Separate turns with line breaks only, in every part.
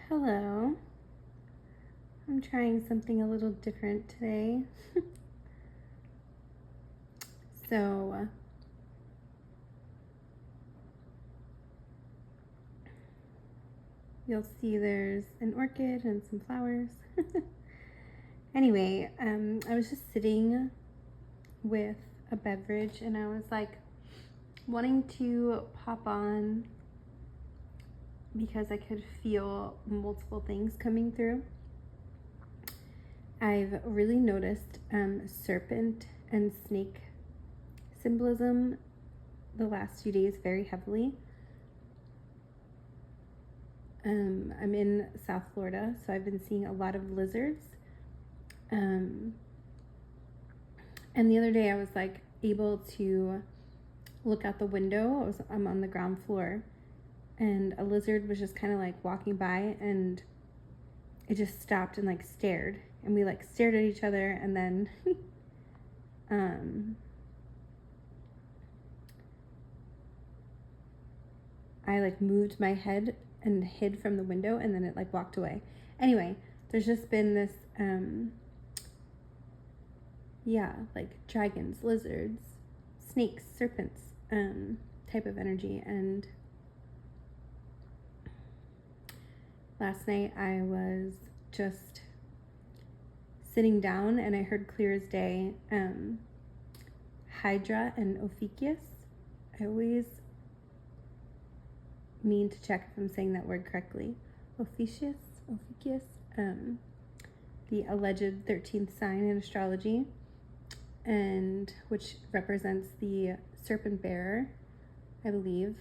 Hello. I'm trying something a little different today. So, you'll see there's an orchid and some flowers. Anyway, I was just sitting with a beverage and I was like wanting to pop on because I could feel multiple things coming through. I've really noticed serpent and snake symbolism the last few days very heavily. I'm in South Florida, so I've been seeing a lot of lizards. And the other day I was like able to look out the window. I'm on the ground floor, and a lizard was just kind of like walking by, and it just stopped and like stared, and we like stared at each other, and then I like moved my head and hid from the window, and then it like walked away. Anyway, there's just been this like dragons, lizards, snakes, serpents type of energy. And last night I was just sitting down and I heard clear as day Hydra and Ophiuchus. I always mean to check if I'm saying that word correctly. Ophiuchus, the alleged 13th sign in astrology, and which represents the serpent bearer, I believe,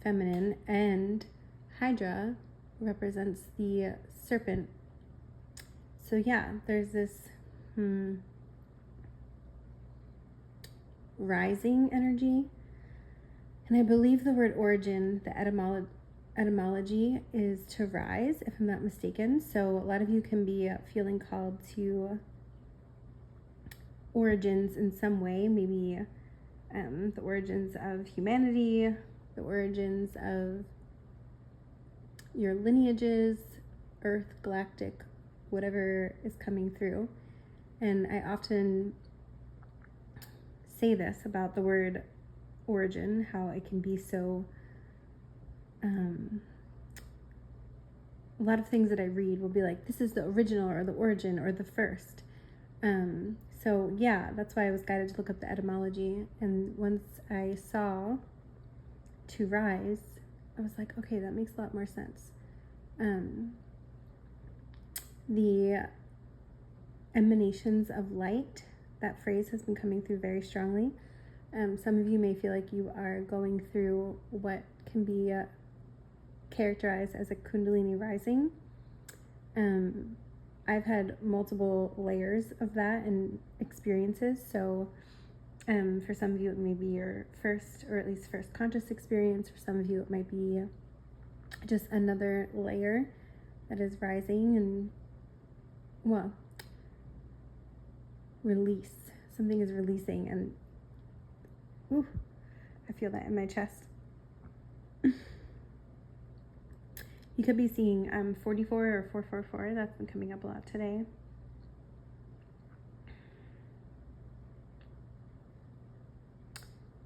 feminine, and Hydra represents the serpent. So yeah, there's this rising energy. And I believe the word origin, the etymology is to rise, if I'm not mistaken. So a lot of you can be feeling called to origins in some way, maybe the origins of humanity, the origins of your lineages, earth, galactic, whatever is coming through. And I often say this about the word origin, how it can be so a lot of things that I read will be like, this is the original or the origin or the first. So yeah, that's why I was guided to look up the etymology. And once I saw to rise, I was like, okay, that makes a lot more sense. The emanations of light, that phrase has been coming through very strongly. Some of you may feel like you are going through what can be characterized as a Kundalini rising. I've had multiple layers of that and experiences. So for some of you, it may be your first, or at least first conscious experience. For some of you, it might be just another layer that is rising and, well, release. Something is releasing, and ooh, I feel that in my chest. You could be seeing 44 or 444. That's been coming up a lot today.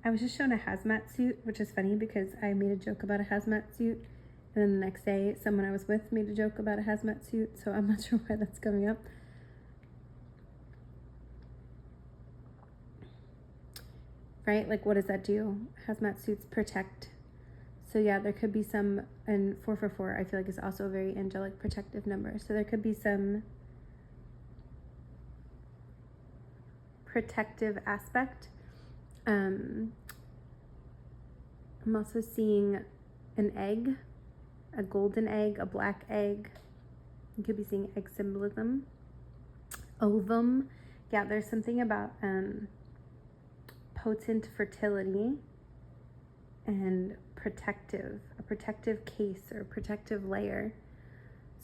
I was just shown a hazmat suit, which is funny because I made a joke about a hazmat suit, and then the next day someone I was with made a joke about a hazmat suit, so I'm not sure why that's coming up. Right? Like, what does that do? Hazmat suits protect. So yeah, there could be some, and 444 I feel like is also a very angelic protective number. So there could be some protective aspect. I'm also seeing an egg, a golden egg, a black egg. You could be seeing egg symbolism. Ovum. Yeah, there's something about potent fertility and a protective case or protective layer.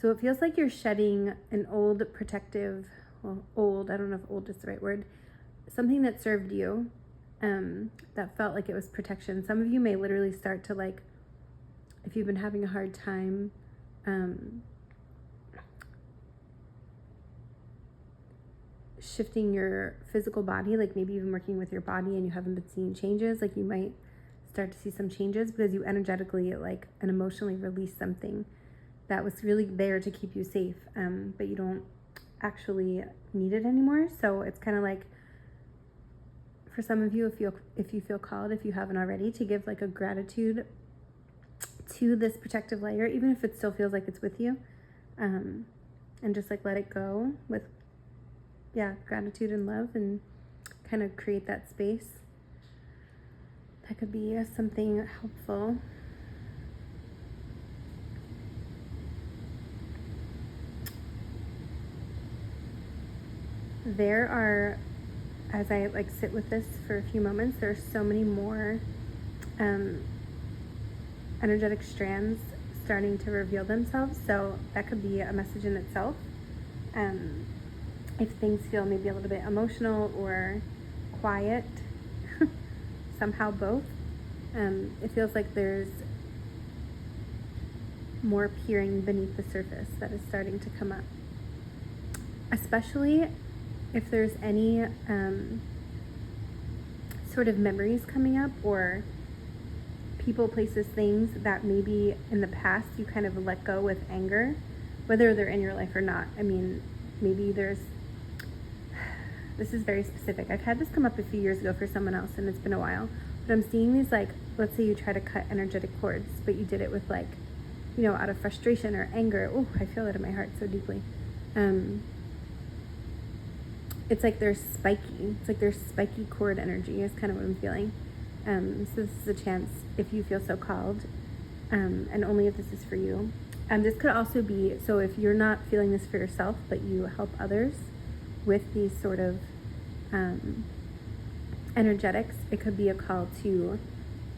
So it feels like you're shedding an old protective, I don't know if old is the right word, something that served you, that felt like it was protection. Some of you may literally start to like if you've been having a hard time shifting your physical body, like maybe even working with your body and you haven't been seeing changes, like you might start to see some changes because you energetically like and emotionally release something that was really there to keep you safe, but you don't actually need it anymore. So it's kind of like, for some of you, if you feel called, if you haven't already, to give like a gratitude to this protective layer, even if it still feels like it's with you, and just like let it go with gratitude and love, and kind of create that space. That could be something helpful. There are, as I like sit with this for a few moments, there are so many more energetic strands starting to reveal themselves. So that could be a message in itself. If things feel maybe a little bit emotional or quiet, somehow both, it feels like there's more peering beneath the surface that is starting to come up. Especially if there's any sort of memories coming up, or people, places, things that maybe in the past you kind of let go with anger, whether they're in your life or not. I mean, maybe this is very specific. I've had this come up a few years ago for someone else, and it's been a while. But I'm seeing these, like, let's say you try to cut energetic cords, but you did it with, like, you know, out of frustration or anger. Oh, I feel it in my heart so deeply. It's like there's spiky cord energy is kind of what I'm feeling. So this is a chance, if you feel so called, and only if this is for you. This could also be, so if you're not feeling this for yourself, but you help others with these sort of energetics, it could be a call to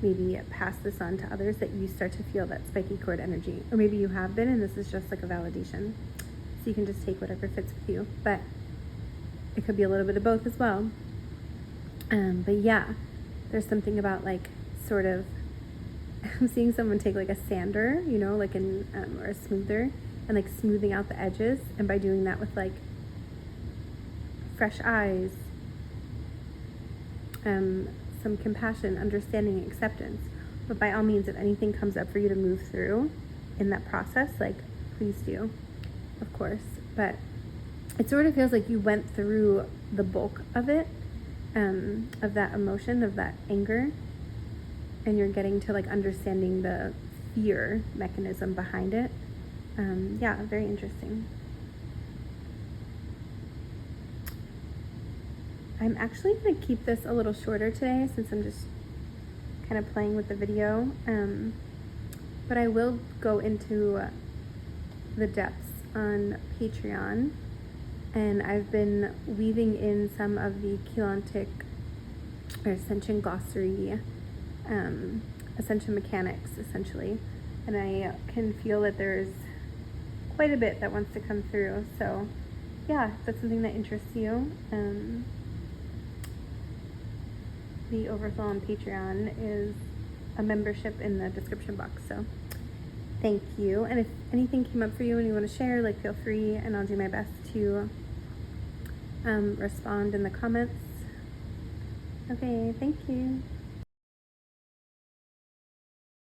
maybe pass this on to others, that you start to feel that spiky cord energy. Or maybe you have been, and this is just like a validation. So you can just take whatever fits with you. But it could be a little bit of both as well. But yeah, there's something about like sort of, I'm seeing someone take like a sander, you know, like or a smoother, and like smoothing out the edges. And by doing that with like fresh eyes, some compassion, understanding, acceptance. But by all means, if anything comes up for you to move through in that process, like please do, of course. But it sort of feels like you went through the bulk of it, of that emotion, of that anger, and you're getting to like understanding the fear mechanism behind it. Yeah, very interesting. I'm actually going to keep this a little shorter today, since I'm just kind of playing with the video. But I will go into the depths on Patreon. And I've been weaving in some of the Keylontic or Ascension Glossary, Ascension mechanics, essentially. And I can feel that there's quite a bit that wants to come through. So yeah, if that's something that interests you, the overflow on Patreon is a membership in the description box. So thank you. And if anything came up for you and you want to share, like, feel free, and I'll do my best to respond in the comments. Okay, thank you.